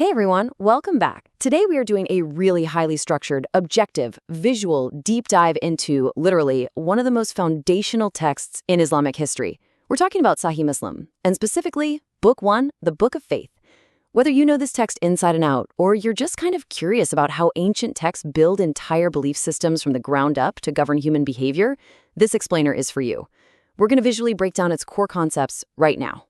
Hey everyone, welcome back. Today we are doing a really highly structured, objective, visual deep dive into, literally, one of the most foundational texts in Islamic history. We're talking about Sahih Muslim, and specifically, Book 1, the Book of Faith. Whether you know this text inside and out, or you're just kind of curious about how ancient texts build entire belief systems from the ground up to govern human behavior, this explainer is for you. We're going to visually break down its core concepts right now.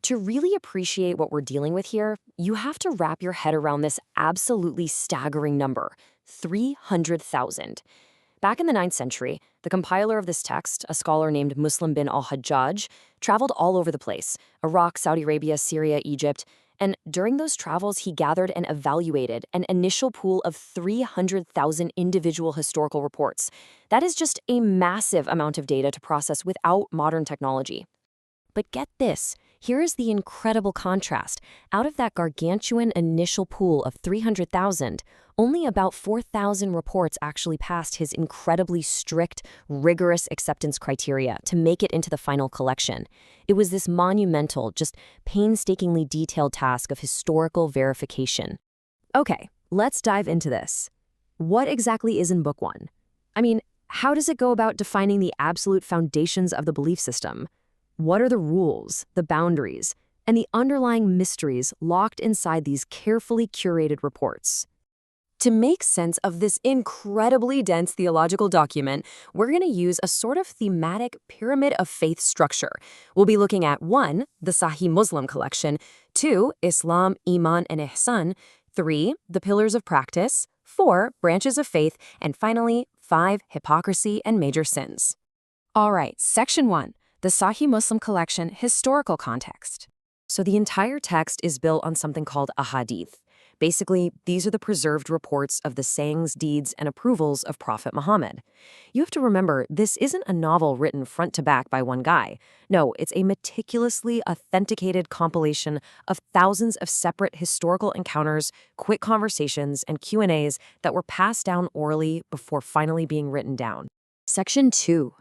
To really appreciate what we're dealing with here, you have to wrap your head around this absolutely staggering number, 300,000. Back in the 9th century, the compiler of this text, a scholar named Muslim bin al-Hajjaj, traveled all over the place: Iraq, Saudi Arabia, Syria, Egypt. And during those travels, he gathered and evaluated an initial pool of 300,000 individual historical reports. That is just a massive amount of data to process without modern technology. But get this, here is the incredible contrast. Out of that gargantuan initial pool of 300,000, only about 4,000 reports actually passed his incredibly strict, rigorous acceptance criteria to make it into the final collection. It was this monumental, just painstakingly detailed task of historical verification. Okay, let's dive into this. What exactly is in Book 1? I mean, how does it go about defining the absolute foundations of the belief system? What are the rules, the boundaries, and the underlying mysteries locked inside these carefully curated reports? To make sense of this incredibly dense theological document, we're going to use a sort of thematic pyramid of faith structure. We'll be looking at 1, the Sahih Muslim collection; 2, Islam, Iman, and Ihsan; 3, the pillars of practice; 4, branches of faith; and finally, 5, hypocrisy and major sins. All right, Section 1. The Sahih Muslim collection, historical context. So the entire text is built on something called a hadith. Basically, these are the preserved reports of the sayings, deeds, and approvals of Prophet Muhammad. You have to remember, this isn't a novel written front to back by one guy. No, it's a meticulously authenticated compilation of thousands of separate historical encounters, quick conversations, and Q&As that were passed down orally before finally being written down. Section 2.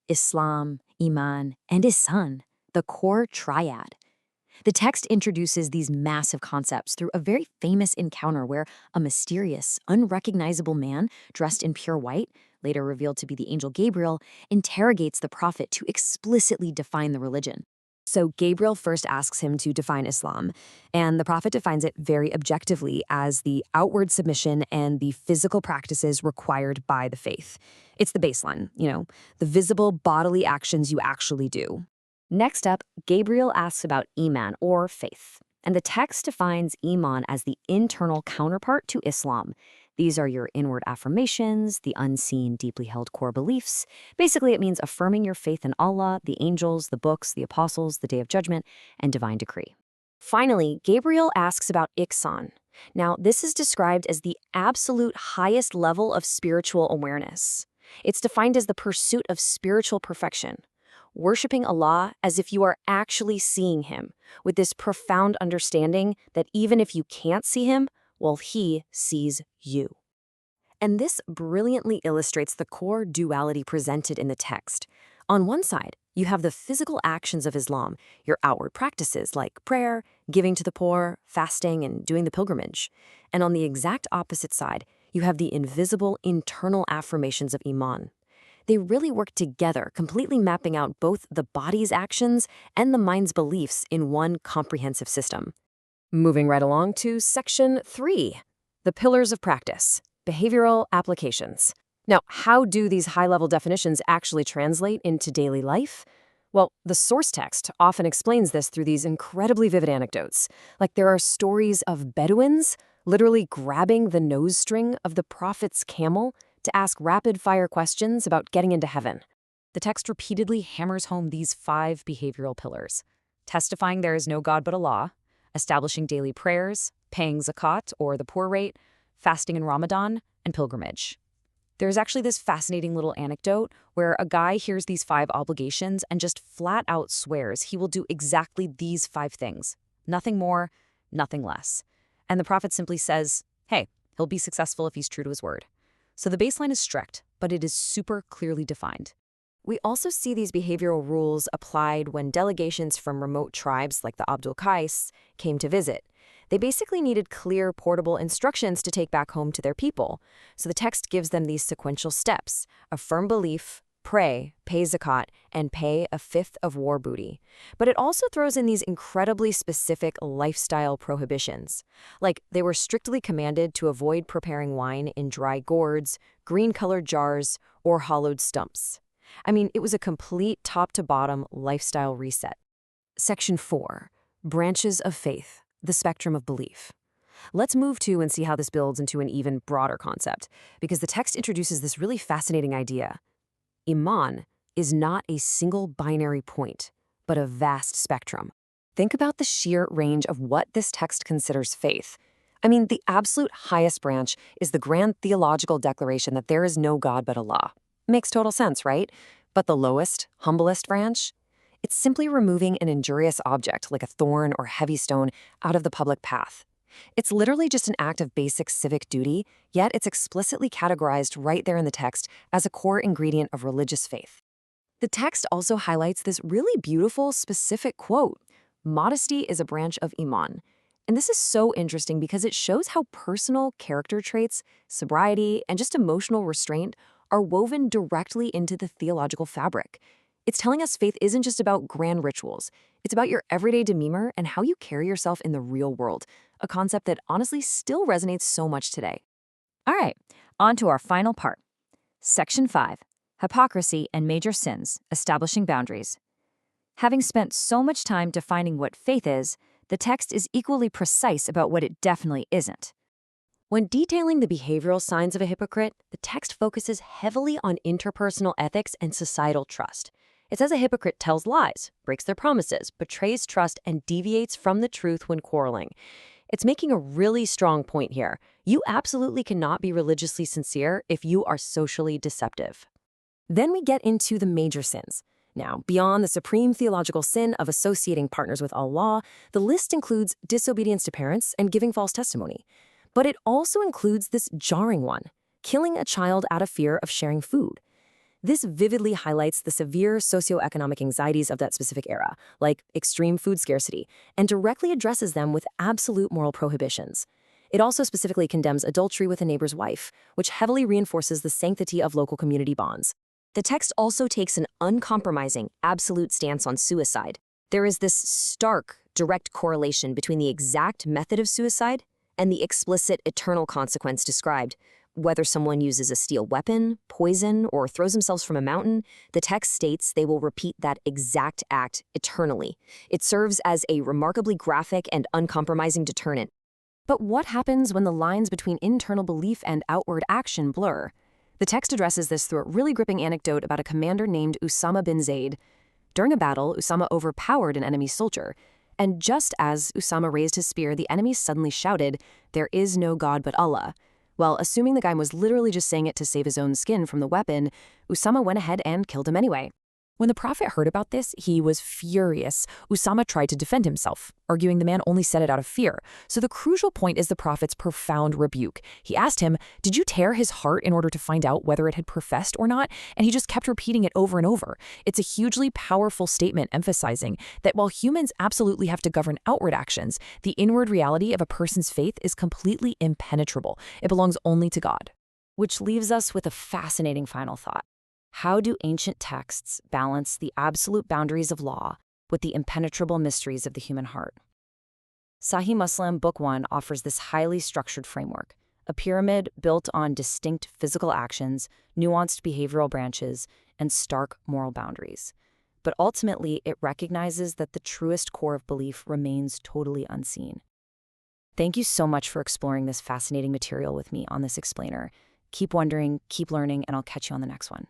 Islam, Iman, and Ihsan, the core triad. The text introduces these massive concepts through a very famous encounter where a mysterious, unrecognizable man dressed in pure white, later revealed to be the angel Gabriel, interrogates the prophet to explicitly define the religion. So Gabriel first asks him to define Islam, and the prophet defines it very objectively as the outward submission and the physical practices required by the faith. It's the baseline, the visible bodily actions you actually do. Next up, Gabriel asks about Iman, or faith. And the text defines Iman as the internal counterpart to Islam. These are your inward affirmations, the unseen, deeply held core beliefs. Basically, it means affirming your faith in Allah, the angels, the books, the apostles, the Day of Judgment, and divine decree. Finally, Gabriel asks about Ihsan. Now, this is described as the absolute highest level of spiritual awareness. It's defined as the pursuit of spiritual perfection, worshiping Allah as if you are actually seeing Him, with this profound understanding that even if you can't see Him, well, He sees you. And this brilliantly illustrates the core duality presented in the text. On one side, you have the physical actions of Islam, your outward practices like prayer, giving to the poor, fasting, and doing the pilgrimage. And on the exact opposite side, you have the invisible internal affirmations of Iman. They really work together, completely mapping out both the body's actions and the mind's beliefs in one comprehensive system. Moving right along to Section 3, the pillars of practice, behavioral applications. Now, how do these high-level definitions actually translate into daily life? Well, the source text often explains this through these incredibly vivid anecdotes. Like there are stories of Bedouins literally grabbing the nose string of the prophet's camel to ask rapid-fire questions about getting into heaven. The text repeatedly hammers home these 5 behavioral pillars: testifying there is no God but Allah, establishing daily prayers, paying zakat, or the poor rate, fasting in Ramadan, and pilgrimage. There's actually this fascinating little anecdote where a guy hears these 5 obligations and just flat out swears he will do exactly these 5 things. Nothing more, nothing less. And the prophet simply says, hey, he'll be successful if he's true to his word. So the baseline is strict, but it is super clearly defined. We also see these behavioral rules applied when delegations from remote tribes like the Abdul Qais came to visit. They basically needed clear, portable instructions to take back home to their people. So the text gives them these sequential steps: affirm belief, pray, pay zakat, and pay a fifth of war booty. But it also throws in these incredibly specific lifestyle prohibitions. Like, they were strictly commanded to avoid preparing wine in dry gourds, green-colored jars, or hollowed stumps. I mean, it was a complete top-to-bottom lifestyle reset. Section 4. Branches of Faith, the Spectrum of Belief. Let's move to and see how this builds into an even broader concept, because the text introduces this really fascinating idea. Iman is not a single binary point, but a vast spectrum. Think about the sheer range of what this text considers faith. I mean, the absolute highest branch is the grand theological declaration that there is no God but Allah. Makes total sense, right? But the lowest, humblest branch? It's simply removing an injurious object, like a thorn or heavy stone, out of the public path. It's literally just an act of basic civic duty, yet it's explicitly categorized right there in the text as a core ingredient of religious faith. The text also highlights this really beautiful, specific quote: "Modesty is a branch of Iman." And this is so interesting because it shows how personal character traits, sobriety, and just emotional restraint are woven directly into the theological fabric. It's telling us faith isn't just about grand rituals. It's about your everyday demeanor and how you carry yourself in the real world, a concept that honestly still resonates so much today. All right, on to our final part. Section 5. Hypocrisy and Major Sins, Establishing Boundaries. Having spent so much time defining what faith is, the text is equally precise about what it definitely isn't. When detailing the behavioral signs of a hypocrite, the text focuses heavily on interpersonal ethics and societal trust. It says a hypocrite tells lies, breaks their promises, betrays trust, and deviates from the truth when quarreling. It's making a really strong point here. You absolutely cannot be religiously sincere if you are socially deceptive. Then we get into the major sins. Now, beyond the supreme theological sin of associating partners with Allah, the list includes disobedience to parents and giving false testimony. But it also includes this jarring one: killing a child out of fear of sharing food. This vividly highlights the severe socioeconomic anxieties of that specific era, like extreme food scarcity, and directly addresses them with absolute moral prohibitions. It also specifically condemns adultery with a neighbor's wife, which heavily reinforces the sanctity of local community bonds. The text also takes an uncompromising, absolute stance on suicide. There is this stark, direct correlation between the exact method of suicide and the explicit eternal consequence described. Whether someone uses a steel weapon, poison, or throws themselves from a mountain, the text states they will repeat that exact act eternally. It serves as a remarkably graphic and uncompromising deterrent. But what happens when the lines between internal belief and outward action blur? The text addresses this through a really gripping anecdote about a commander named Usama bin Zaid. During a battle, Usama overpowered an enemy soldier, and just as Usama raised his spear, the enemy suddenly shouted, "There is no God but Allah." Well, assuming the guy was literally just saying it to save his own skin from the weapon, Usama went ahead and killed him anyway. When the Prophet heard about this, he was furious. Usama tried to defend himself, arguing the man only said it out of fear. So the crucial point is the Prophet's profound rebuke. He asked him, did you tear his heart in order to find out whether it had professed or not? And he just kept repeating it over and over. It's a hugely powerful statement emphasizing that while humans absolutely have to govern outward actions, the inward reality of a person's faith is completely impenetrable. It belongs only to God. Which leaves us with a fascinating final thought. How do ancient texts balance the absolute boundaries of law with the impenetrable mysteries of the human heart? Sahih Muslim, Book 1, offers this highly structured framework, a pyramid built on distinct physical actions, nuanced behavioral branches, and stark moral boundaries. But ultimately, it recognizes that the truest core of belief remains totally unseen. Thank you so much for exploring this fascinating material with me on this explainer. Keep wondering, keep learning, and I'll catch you on the next one.